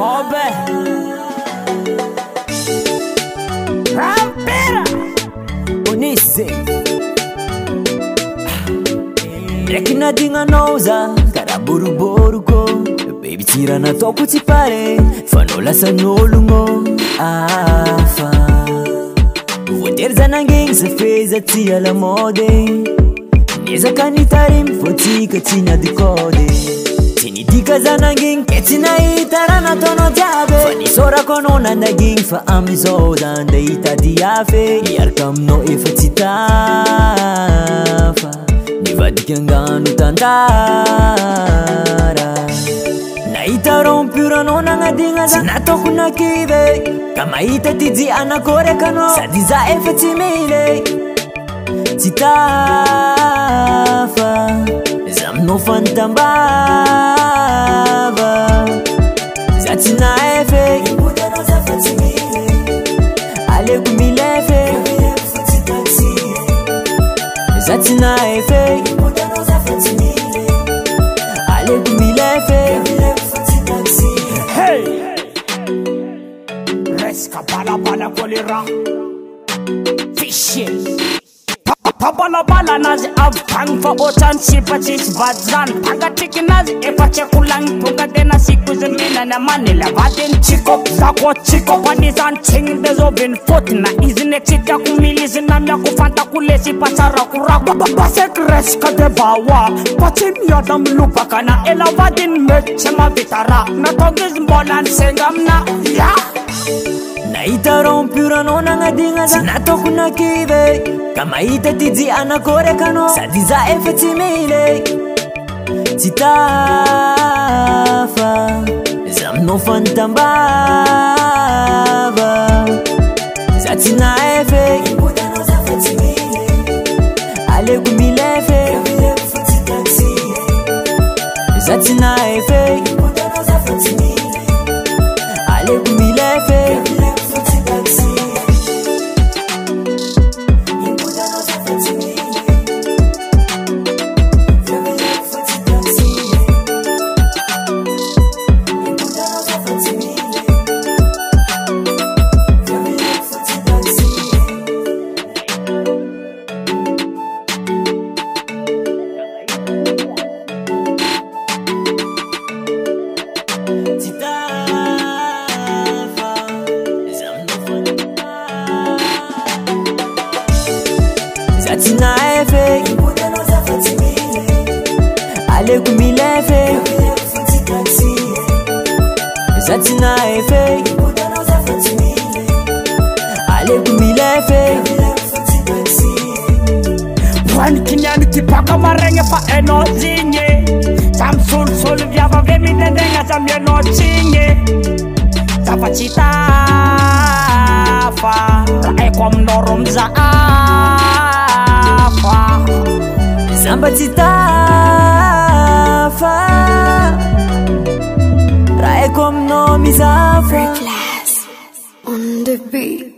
Mobe Rampera ONNIS Rekina dinga nauza Kara boruboruko Baby tirana toko tsy pare Fanao lasan'ologno afa Voatery zanangegny sa feza tsy ala mode Niezaka nitarimy fotsika tsy niadikode Tsy nidika zanangegny ke tsy nahita raha nataonao jiaby Fa nisorako anao nanagegny fa amizao zanda hitady afe Iaraka aminao efa tsy tafa Nivadika angano tantara Nahita RHUM anao nagnadigna za Tsy nataoko nakive Ka mahita TSY anakoreka anao Sady za efa tsy mile Tsy tafa Za aminao fantambava Za tsy naefe Impotanao za fa tsy mile Aleko milefe Za tsy naefe Impotanao za fa tsy mile Aleko milefe Hey! Reska bala kolera Fishy Pabala nazy avy fa otrany sipatsisy vady zany Pangatriky nazy efa tseko lagny tonga tena siko ze minany amanily avadiny tsiko Zako tsiko panizany tsigny de zoviny fotina Izy ne tsy tiako mily izy na miako fantako lesy patsarako rako Baseky resaka de bawa Pa tsy miada milobaka na ela vadiny mety tsy mavita raha Nataonga izy mbola nisenga amina Nahita RHUM anao nagnadigna za Tsy nataoko nakive Ka mahita TSY anakoreka anao Sady za efa tsy mile Tsy tafa Za aminao fantambava Za tsy naefe Impotanao za fa tsy mile Aleko milefe Za tsy naefe Impotanao za fa tsy mile Aleko milefe Za tsy naefe Impotanao za fa tsy mile Aleko milefe Za tsy naefe Impotanao za fa tsy mile Aleko milefe Voaniky niany ty baka maregna fa enao zigny Za misolosolo viava ve mitendegna za mianao tsigny Za fa tsy tafa Raha eko aminao RHUM za afa Za mba tsy tafa Raha eko aminao mizafa Class on the beat.